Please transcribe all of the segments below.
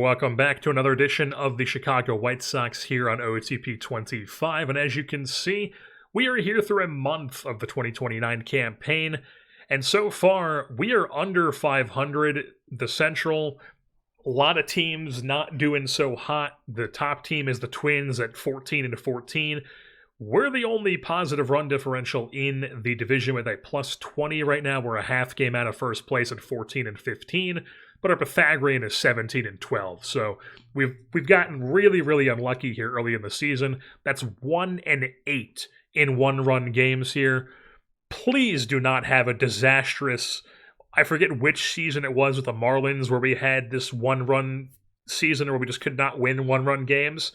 welcome back to another edition of the Chicago White Sox here on OOTP 25. And as you can see, we are here through a month of the 2029 campaign. And so far, we are under 500. The Central, a lot of teams not doing so hot. The top team is the Twins at 14-14. We're the only positive run differential in the division with a plus 20 right now. We're a half game out of first place at 14-15. But our Pythagorean is 17-12. So we've gotten really unlucky here early in the season. That's 1-8 in one-run games here. Please do not have a disastrous, I forget which season it was with the Marlins where we had this one-run season where we just could not win one-run games.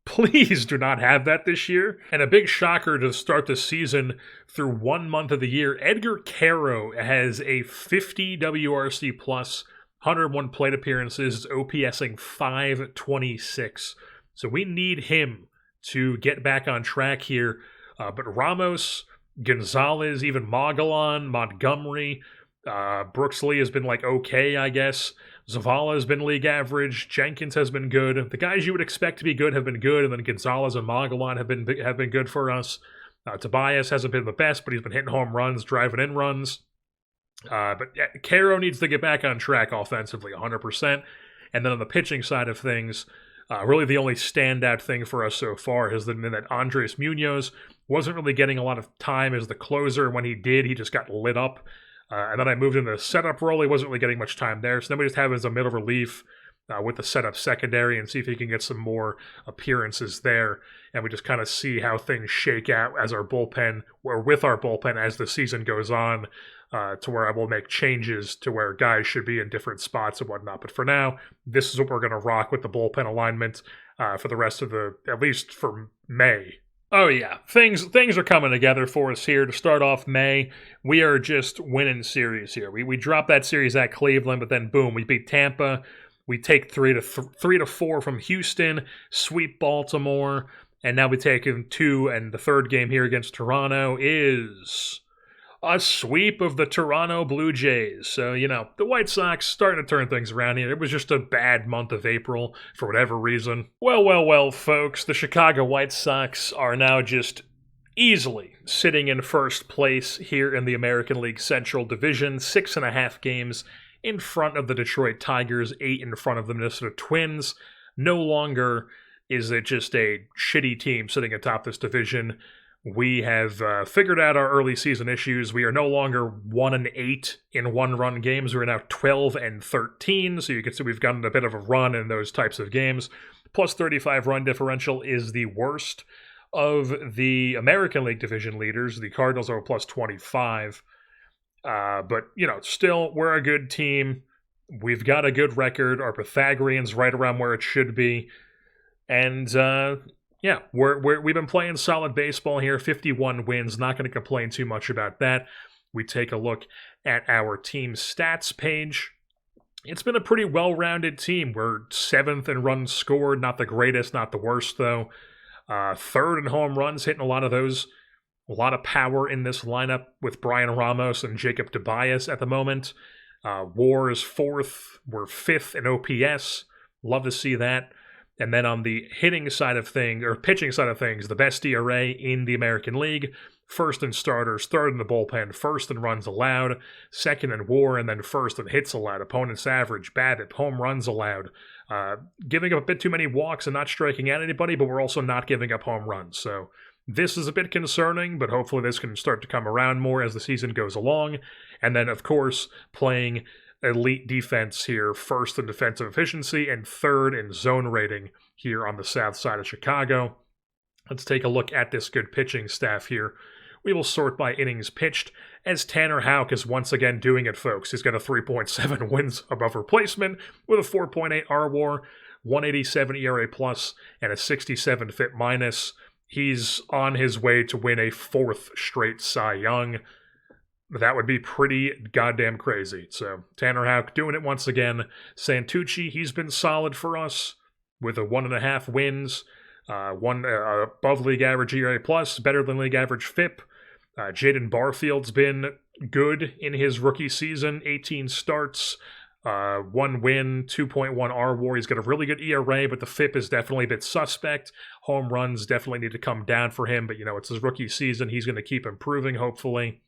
Please do not have that this year. And a big shocker to start the season through 1 month of the year, Edgar Caro has a 50 WRC plus, 101 plate appearances, OPSing 526. So we need him to get back on track here. But Ramos, Gonzalez, even Mogollon, Montgomery, Brooks Lee has been okay, I guess. Zavala has been league average. Jenkins has been good. The guys you would expect to be good have been good, and then Gonzalez and Mogollon have been good for us. Tobias hasn't been the best, but he's been hitting home runs, driving in runs. But Caro needs to get back on track offensively, 100%. And then on the pitching side of things, really the only standout thing for us so far has been that Andres Munoz wasn't really getting a lot of time as the closer. When he did, he just got lit up. And then I moved into the setup role. He wasn't really getting much time there. So then we just have him as a middle relief with the setup secondary and see if he can get some more appearances there. And we just kind of see how things shake out as our bullpen, or with our bullpen as the season goes on. To where I will make changes to where guys should be in different spots and whatnot. But for now, this is what we're going to rock with the bullpen alignment for the rest of at least for May. Oh yeah, things are coming together for us here to start off May. We are just winning series here. We dropped that series at Cleveland, but then boom, we beat Tampa. We take 3-4 from Houston, sweep Baltimore, and now we take 2, and the third game here against Toronto is a sweep of the Toronto Blue Jays. So, the White Sox starting to turn things around here. It was just a bad month of April for whatever reason. Well, folks, the Chicago White Sox are now just easily sitting in first place here in the American League Central Division, 6.5 games in front of the Detroit Tigers, 8 in front of the Minnesota Twins. No longer is it just a shitty team sitting atop this division. We have figured out our early season issues. We are no longer 1-8 in one-run games. We're now 12-13, so you can see we've gotten a bit of a run in those types of games. Plus 35 run differential is the worst of the American League division leaders. The Cardinals are plus 25. But, still, we're a good team. We've got a good record. Our Pythagorean's right around where it should be. And, yeah, we've been playing solid baseball here, 51 wins, not going to complain too much about that. We take a look at our team stats page. It's been a pretty well-rounded team. We're 7th in runs scored, not the greatest, not the worst, though. 3rd in home runs, hitting a lot of those. A lot of power in this lineup with Brian Ramos and Jacob Tobias at the moment. WAR is 4th. We're 5th in OPS. Love to see that. And then on the hitting side of things, or pitching side of things, the best ERA in the American League, 1st in starters, 3rd in the bullpen, 1st in runs allowed, 2nd in WAR, and then 1st in hits allowed. Opponent's average, BABIP, home runs allowed. Giving up a bit too many walks and not striking out anybody, but we're also not giving up home runs. So this is a bit concerning, but hopefully this can start to come around more as the season goes along. And then, of course, playing elite defense here, 1st in defensive efficiency and 3rd in zone rating here on the south side of Chicago. Let's take a look at this good pitching staff here. We will sort by innings pitched, as Tanner Houck is once again doing it, folks. He's got a 3.7 wins above replacement with a 4.8 RWAR, 187 ERA plus, and a 67 FIP minus. He's on his way to win a 4th straight Cy Young. That would be pretty goddamn crazy. So Tanner Houck doing it once again. Santucci, he's been solid for us with a 1.5 wins, one above league average ERA plus, better than league average FIP. Jaden Barfield's been good in his rookie season, 18 starts, 1 win, 2.1 R WAR. He's got a really good ERA, but the FIP is definitely a bit suspect. Home runs definitely need to come down for him, but it's his rookie season. He's going to keep improving, hopefully.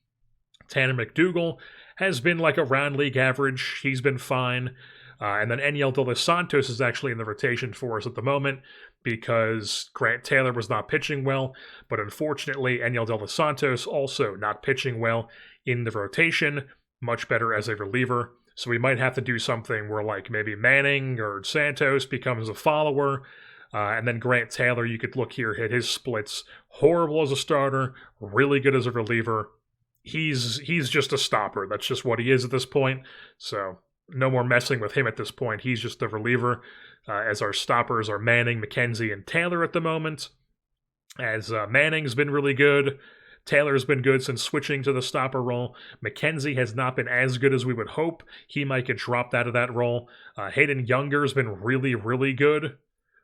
Tanner McDougal has been like around league average. He's been fine. And then Eniel De Los Santos is actually in the rotation for us at the moment because Grant Taylor was not pitching well. But unfortunately, Eniel De Los Santos also not pitching well in the rotation. Much better as a reliever. So we might have to do something where like maybe Manning or Santos becomes a follower. And then Grant Taylor, you could look here, hit his splits. Horrible as a starter, really good as a reliever. He's just a stopper. That's just what he is at this point. So no more messing with him at this point. He's just the reliever, as our stoppers are Manning, McKenzie, and Taylor at the moment. As Manning's been really good. Taylor's been good since switching to the stopper role. McKenzie has not been as good as we would hope. He might get dropped out of that role. Hayden Younger's been really, really good.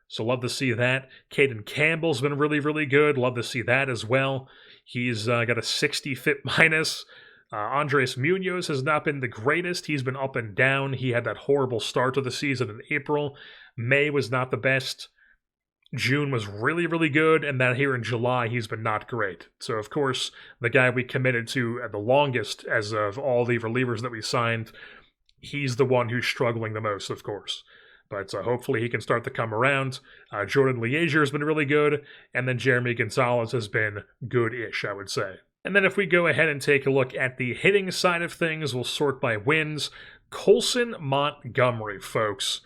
So love to see that. Caden Campbell's been really, really good. Love to see that as well. He's got a 60 FIP minus. Andres Munoz has not been the greatest. He's been up and down. He had that horrible start to the season in April. May was not the best. June was really, really good, and then here in July, he's been not great. So, of course, the guy we committed to at the longest as of all the relievers that we signed, he's the one who's struggling the most, of course. But hopefully he can start to come around. Jordan Liager has been really good, and then Jeremy Gonzalez has been good-ish, I would say. And then if we go ahead and take a look at the hitting side of things, we'll sort by wins. Colson Montgomery, folks,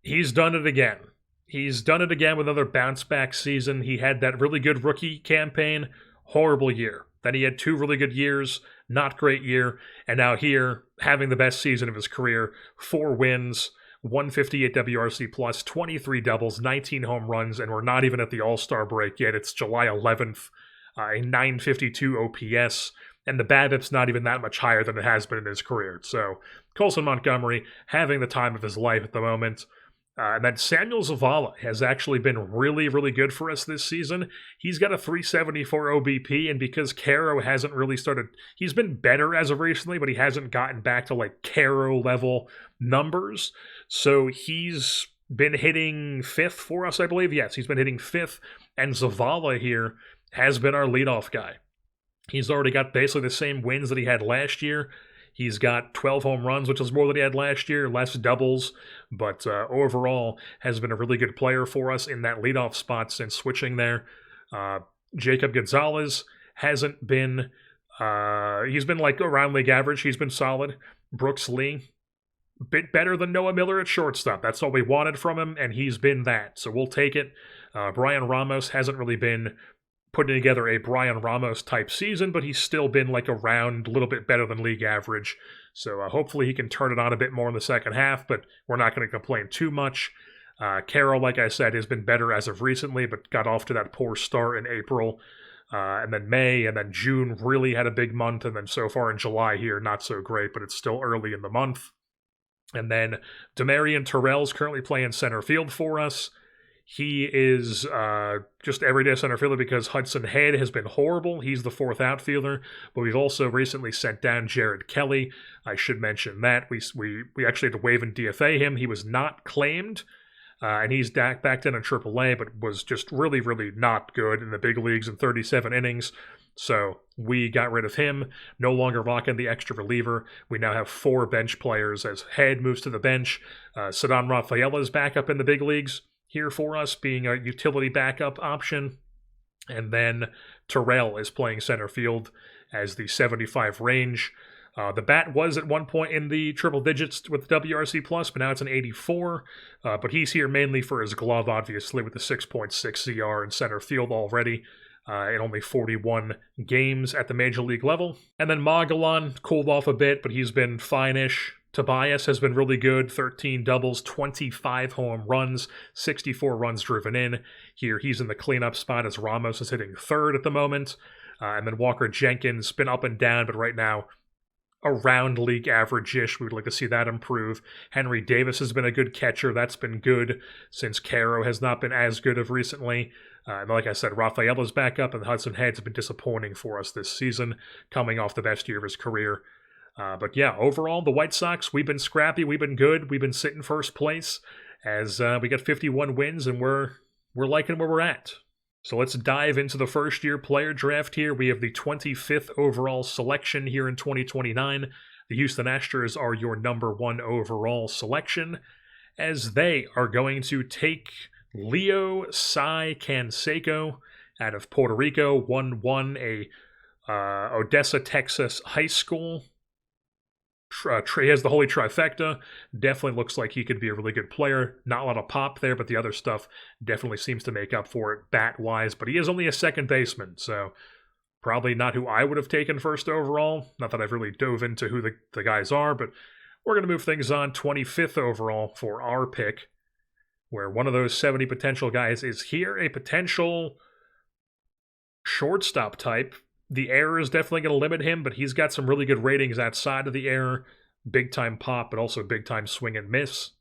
he's done it again. He's done it again with another bounce-back season. He had that really good rookie campaign, horrible year. Then he had 2 really good years, not great year. And now here, having the best season of his career, 4 wins, 158 WRC plus, 23 doubles, 19 home runs, and we're not even at the All-Star break yet. It's July 11th, a 952 OPS, and the BABIP's not even that much higher than it has been in his career. So Colson Montgomery having the time of his life at the moment. And then Samuel Zavala has actually been really, really good for us this season. He's got a 374 OBP, and because Caro hasn't really started, he's been better as of recently, but he hasn't gotten back to like Caro level numbers. So he's been hitting 5th for us, I believe. Yes, he's been hitting 5th, and Zavala here has been our leadoff guy. He's already got basically the same wins that he had last year. He's got 12 home runs, which is more than he had last year, less doubles, but overall has been a really good player for us in that leadoff spot since switching there. Jacob Gonzalez hasn't been, he's been like around league average. He's been solid. Brooks Lee, bit better than Noah Miller at shortstop. That's all we wanted from him, and he's been that, so we'll take it. Brian Ramos hasn't really been putting together a Brian Ramos type season, but he's still been like around a little bit better than league average. So hopefully he can turn it on a bit more in the second half, but we're not going to complain too much. Carroll, like I said, has been better as of recently, but got off to that poor start in April. And then May, and then June really had a big month, and then so far in July here, not so great, but it's still early in the month. And then Demarion Terrell's currently playing center field for us. He is just everyday center fielder because Hudson Head has been horrible. He's the 4th outfielder, but we've also recently sent down Jared Kelly. I should mention that. We actually had to waive and DFA him. He was not claimed, and he's back in AAA, but was just really, really not good in the big leagues in 37 innings. So we got rid of him, no longer rocking the extra reliever. We now have 4 bench players as Head moves to the bench. Ceddanne Rafaela is back up in the big leagues here for us, being a utility backup option. And then Terrell is playing center field as the 75 range. The bat was at one point in the triple digits with WRC+, but now it's an 84. But he's here mainly for his glove, obviously, with the 6.6 CR in center field already. In only 41 games at the major league level. And then Magellan cooled off a bit, but he's been fine-ish. Tobias has been really good, 13 doubles, 25 home runs, 64 runs driven in. Here he's in the cleanup spot as Ramos is hitting 3rd at the moment. And then Walker Jenkins, been up and down, but right now around league average-ish. We would like to see that improve. Henry Davis has been a good catcher. That's been good since Caro has not been as good of recently. And like I said, Rafaela's back up, and Hudson Head's been disappointing for us this season, coming off the best year of his career. But yeah, overall, the White Sox, we've been scrappy, we've been good, we've been sitting first place as we got 51 wins, and we're liking where we're at. So let's dive into the first year player draft here. We have the 25th overall selection here in 2029. The Houston Astros are your number 1 overall selection, as they are going to take Leo Sai Canseco out of Puerto Rico, 1-1, a Odessa, Texas high school. He has the holy trifecta. Definitely looks like he could be a really good player. Not a lot of pop there, but the other stuff definitely seems to make up for it bat-wise. But he is only a second baseman, so probably not who I would have taken first overall. Not that I've really dove into who the guys are, but we're going to move things on. 25th overall for our pick, where one of those 70 potential guys is here, a potential shortstop type. The error is definitely going to limit him, but he's got some really good ratings outside of the error. Big-time pop, but also big-time swing and miss.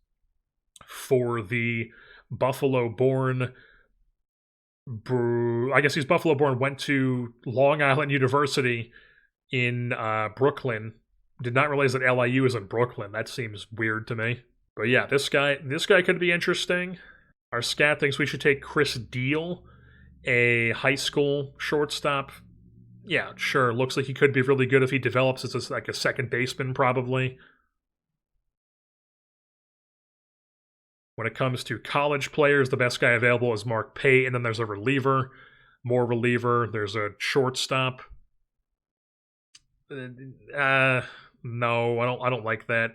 For the Buffalo-born... I guess he's Buffalo-born, went to Long Island University in Brooklyn. Did not realize that LIU is in Brooklyn. That seems weird to me. But yeah, this guy could be interesting. Our scout thinks we should take Chris Deal, a high school shortstop. Yeah, sure. Looks like he could be really good if he develops as like a second baseman, probably. When it comes to college players, the best guy available is Mark Pate, and then there's a reliever, more reliever. There's a shortstop. No, I don't like that.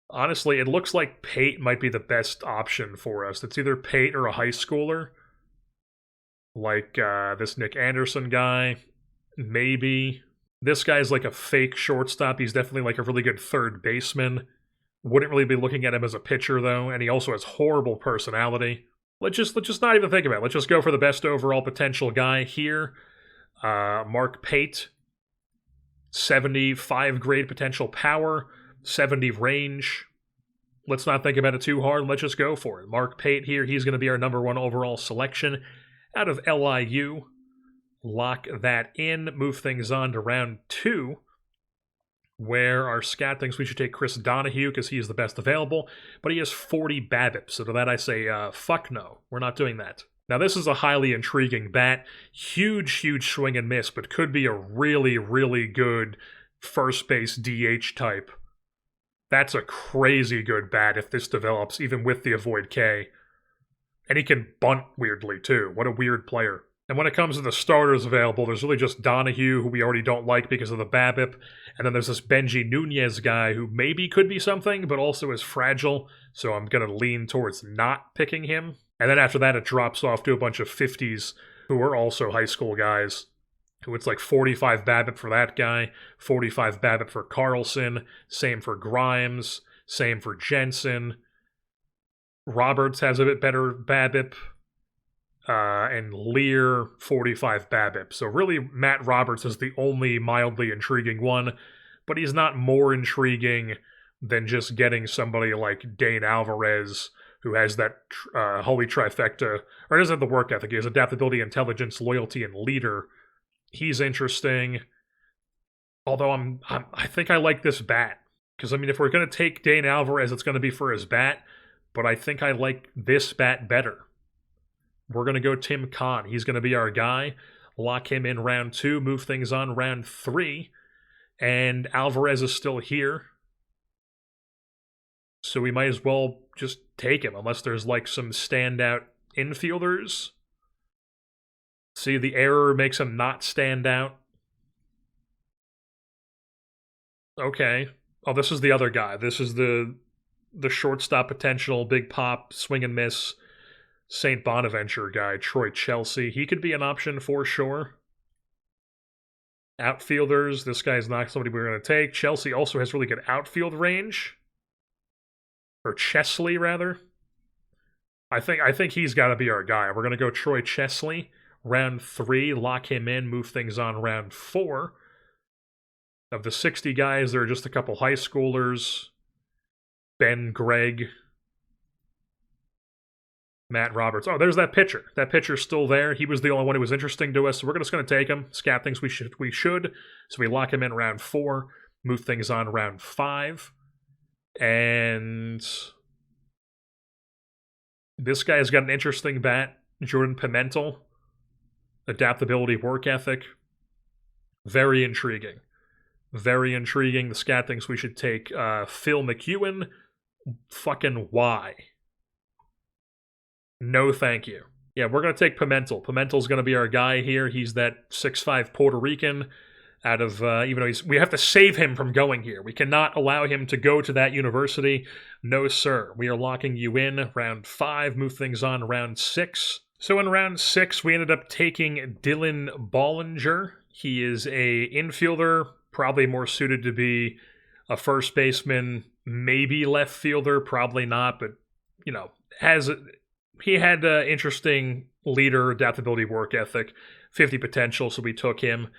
Honestly, it looks like Pate might be the best option for us. It's either Pate or a high schooler. Like this Nick Anderson guy, maybe. This guy's like a fake shortstop. He's definitely like a really good third baseman. Wouldn't really be looking at him as a pitcher, though, and he also has horrible personality. Let's just not even think about it. Let's just go for the best overall potential guy here. Mark Pate, 75 grade potential power, 70 range. Let's not think about it too hard. Let's just go for it. Mark Pate here, he's going to be our number 1 overall selection out of LIU. Lock that in. Move things on to round 2, where our scout thinks we should take Chris Donahue because he is the best available, but he has 40 BABIP. So to that I say, fuck no. We're not doing that. Now this is a highly intriguing bat. Huge swing and miss, but could be a really, really good first base DH type. That's a crazy good bat if this develops, even with the Avoid K. And he can bunt weirdly, too. What a weird player. And when it comes to the starters available, there's really just Donahue, who we already don't like because of the BABIP. And then there's this Benji Nunez guy who maybe could be something, but also is fragile. So I'm going to lean towards not picking him. And then after that, it drops off to a bunch of 50s who are also high school guys. Who it's like 45 BABIP for that guy, 45 BABIP for Carlson, same for Grimes, same for Jensen. Roberts has a bit better BABIP, and Lear, 45 BABIP. So really, Matt Roberts is the only mildly intriguing one, but he's not more intriguing than just getting somebody like Dane Alvarez, who has that holy trifecta, or doesn't have the work ethic. He has adaptability, intelligence, loyalty, and leader. He's interesting. Although I think I like this bat. Because, I mean, if we're going to take Dane Alvarez, it's going to be for his bat. But I think I like this bat better. We're going to go Tim Kahn. He's going to be our guy. Lock him in round 2. Move things on round 3. And Alvarez is still here. So we might as well just take him. Unless there's like some standout infielders. See, the error makes him not stand out. Okay. Oh, this is the other guy. This is the shortstop potential, big pop, swing and miss, St. Bonaventure guy, Troy Chelsea. He could be an option for sure. Outfielders, this guy's not somebody we're going to take. Chelsea also has really good outfield range. Or Chesley, rather. I think he's got to be our guy. We're going to go Troy Chesley. Round 3, lock him in, move things on round 4. Of the 60 guys, there are just a couple high schoolers. Ben Gregg. Matt Roberts. Oh, there's that pitcher. That pitcher's still there. He was the only one who was interesting to us, so we're just going to take him. Scout thinks we should. So we lock him in round 4, move things on round 5. And this guy's got an interesting bat. Jordan Pimentel. Adaptability, work ethic. Very intriguing. Very intriguing. The scout thinks we should take Phil McEwen. Fucking why? No thank you. Yeah, we're going to take Pimentel. Pimentel's going to be our guy here. He's that 6'5" Puerto Rican out of, even though we have to save him from going here. We cannot allow him to go to that university. No, sir. We are locking you in. Round 5, move things on round 6. So in round 6, we ended up taking Dylan Bollinger. He is a infielder, probably more suited to be a first baseman, maybe left fielder, probably not, but, you know, he had interesting leader, adaptability, work ethic, 50 potential, so we took him.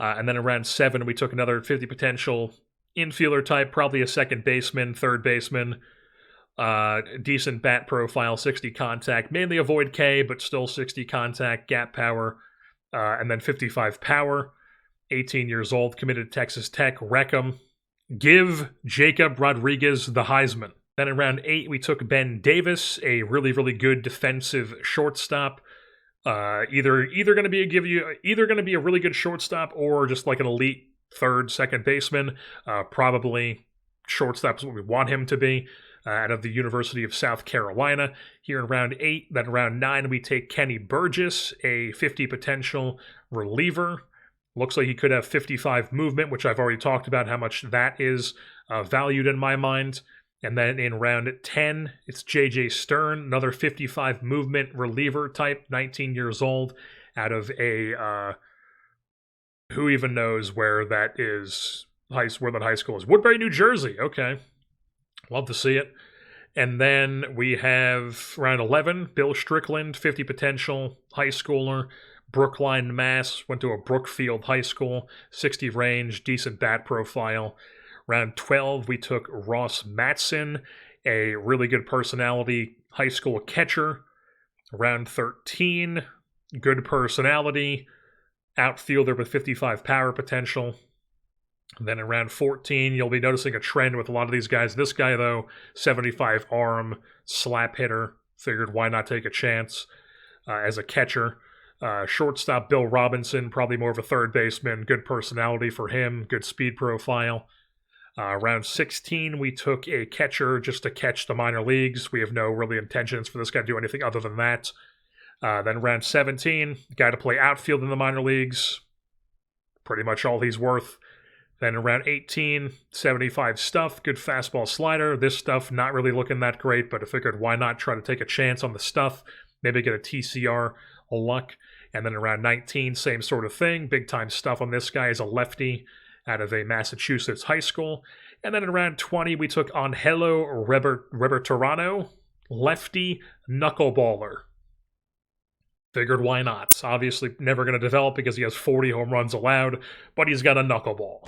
And then in round 7, we took another 50 potential infielder type, probably a second baseman, third baseman, decent bat profile, 60 contact, mainly avoid K, but still 60 contact, gap power, and then 55 power, 18 years old, committed to Texas Tech, Wreckham. Give Jacob Rodriguez the Heisman. Then in round 8, we took Ben Davis, a really, really good defensive shortstop. Either going to be a really good shortstop or just like an elite third, second baseman. Probably shortstop is what we want him to be. Out of the University of South Carolina. Here in round 8, then round 9, we take Kenny Burgess, a 50 potential reliever. Looks like he could have 55 movement, which I've already talked about how much that is valued in my mind. And then in round 10, it's J.J. Stern, another 55 movement reliever type, 19 years old, out of a, who even knows where that is, where that high school is. Woodbury, New Jersey. Okay. Love to see it. And then we have round 11, Bill Strickland, 50 potential, high schooler, Brookline, Mass, went to a Brookfield high school, 60 range, decent bat profile. Round 12, we took Ross Matson, a really good personality, high school catcher. Round 13, good personality, outfielder with 55 power potential. Then in round 14, you'll be noticing a trend with a lot of these guys. This guy, though, 75 arm, slap hitter. Figured why not take a chance as a catcher. Shortstop Bill Robinson, probably more of a third baseman. Good personality for him, good speed profile. Round 16, we took a catcher just to catch the minor leagues. We have no really intentions for this guy to do anything other than that. Then round 17, guy to play outfield in the minor leagues. Pretty much all he's worth. Then in round 18, 75 stuff, good fastball slider. This stuff not really looking that great, but I figured why not try to take a chance on the stuff. Maybe get a TCR, a luck. And then around 19, same sort of thing. Big time stuff on this guy is a lefty out of a Massachusetts high school. And then in round 20, we took Angelo Rebertorano, lefty knuckleballer. Figured why not. Obviously never going to develop because he has 40 home runs allowed, but he's got a knuckleball.